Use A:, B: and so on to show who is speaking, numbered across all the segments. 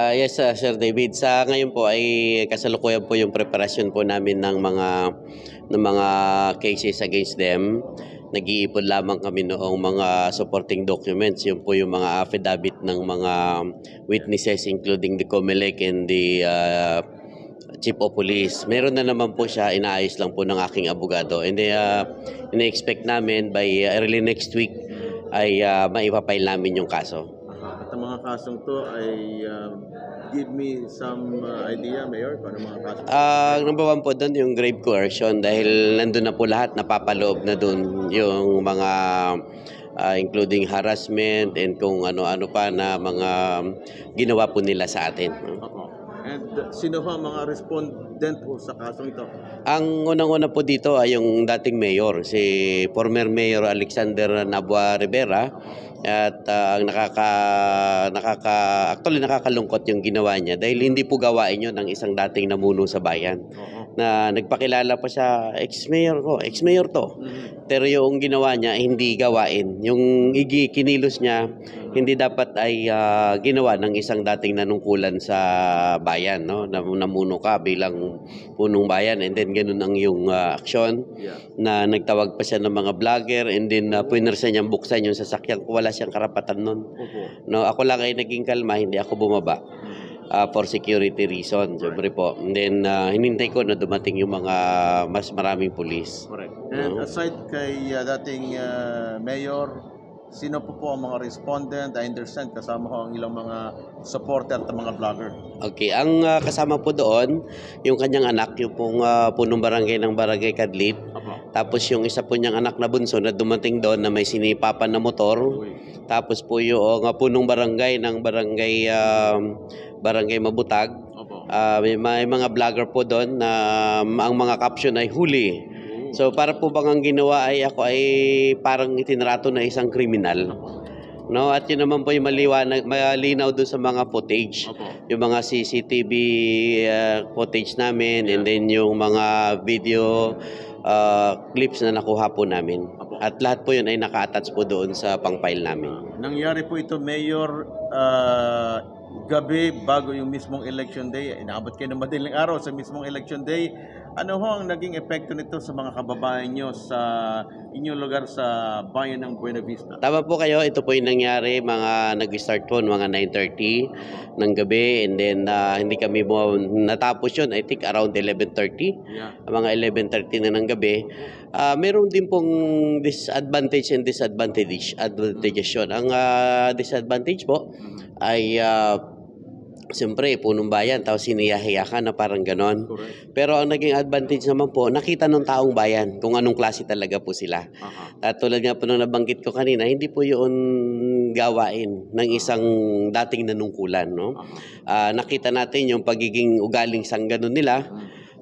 A: Yes, Sir David. Sa ngayon po ay kasalukuyan po yung preparasyon po namin ng mga cases against them. Nag-iipon lamang kami noong mga supporting documents. Yun po yung mga affidavit ng mga witnesses including the COMELEC and the Chief of Police. Meron na naman po siya, inaayos lang po ng aking abogado. And ina-expect namin by early next week ay maipapile namin yung kaso.
B: At ang mga kasong to ay give me some idea, Mayor, kung ano mga kaso?
A: Number one po doon yung grave coercion dahil nandun na po lahat, napapaloob na doon yung mga including harassment and kung ano-ano pa na mga ginawa po nila sa atin.
B: And sino ho ang mga respondent po sa kasong ito?
A: Ang unang-una po dito ay yung dating mayor, si former Mayor Alexander Nabua Rivera. At ang actually nakakalungkot yung ginawa niya dahil hindi po gawain yun ng isang dating namuno sa bayan. Na nagpakilala pa siya, ex-mayor to. Pero yung ginawa niya hindi gawain. Yung kinilos niya hindi dapat ay ginawa ng isang dating nanungkulan sa bayan, no? Namuno ka bilang punong bayan and then ganun ang yung aksyon na nagtawag pa siya ng mga vlogger and then punersa niyang buksan yung sasakyan ko, wala siyang karapatan nun. No, ako lang ay naging kalma, hindi ako bumaba. For security reason, siyempre po. And then, hinintay ko na dumating yung mga mas maraming pulis.
B: Correct. And aside kay dating Mayor, sino po ang mga respondent? I understand kasama ko ang ilang mga supporter at mga vlogger.
A: Okay, ang kasama po doon, yung kanyang anak, yung pong punong barangay ng Barangay Kadlit. Tapos yung isa po niyang anak na bunso na dumating doon na may sinipapan na motor. Tapos po yung punong barangay ng Barangay Mabutag. May mga vlogger po doon na ang mga caption ay huli. So para po bang ang ginawa ay ako ay parang itinrato na isang kriminal. No, at yun naman po yung malinaw doon sa mga footage. Yung mga CCTV footage namin and then yung mga video clips na nakuha po namin. At lahat po yun ay naka-attach po doon sa pang-file namin.
B: Nangyari po ito, Mayor, gabi bago yung mismong election day. Inaabot kayo ng madaling araw sa mismong election day. Ano ho ang naging epekto nito sa mga kababayan nyo sa inyong lugar sa bayan ng Buena Vista?
A: Tama po kayo, ito po yung nangyari, nag-start po mga 9:30 ng gabi and then hindi kami natapos yun, I think around 11:30. Mga 11:30 na ng gabi. Meron din pong disadvantage and disadvantages yun. Ang disadvantage po ay siyempre, punong bayan, tapos siniyahiya ka na parang ganon. Pero ang naging advantage naman po, nakita ng taong bayan kung anong klase talaga po sila. At tulad nga po nung nabanggit ko kanina, hindi po yun gawain ng isang dating nanungkulan. No? Nakita natin yung pagiging ugaling sangganon nila,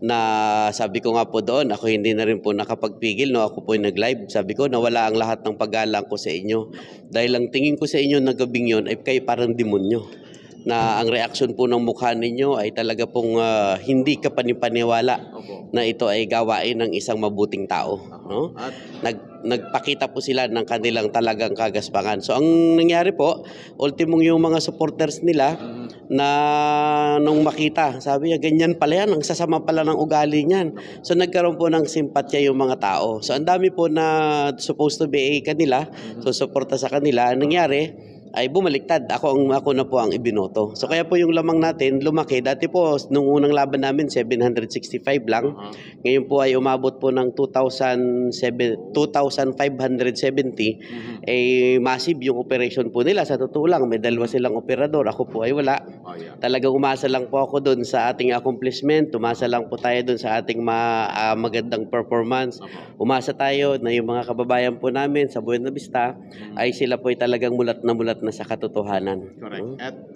A: na sabi ko nga po doon, ako hindi na rin po nakapagpigil, no? Ako po yung nag-live. Sabi ko, nawala ang lahat ng paggalang ko sa inyo. Dahil ang tingin ko sa inyo na gabing yun, ay kayo parang demonyo. Na ang reaksyon po ng mukha ninyo ay talaga pong hindi ka panipaniwala na ito ay gawain ng isang mabuting tao. No? Nagpakita po sila ng kanilang talagang kagaspangan. So ang nangyari po, ultimong yung mga supporters nila na nung makita, sabi niya, ganyan pala yan, ang sasama pala ng ugali niyan. So nagkaroon po ng simpatya yung mga tao. So ang dami po na supposed to be kanila, so suporta sa kanila. Ang nangyari, ay bumaliktad. Ako na po ang ibinoto. So kaya po yung lamang natin lumaki. Dati po nung unang laban namin 765 lang. Ngayon po ay umabot po ng 2,570. Massive yung operation po nila. Sa totoo lang, may dalawa silang operador. Ako po ay wala. Talagang umasa lang po ako doon sa ating accomplishment. Umasa lang po tayo doon sa ating magandang performance. Umasa tayo na yung mga kababayan po namin sa Buena Vista ay sila po ay talagang mulat na sa katotohanan.
B: Correct. At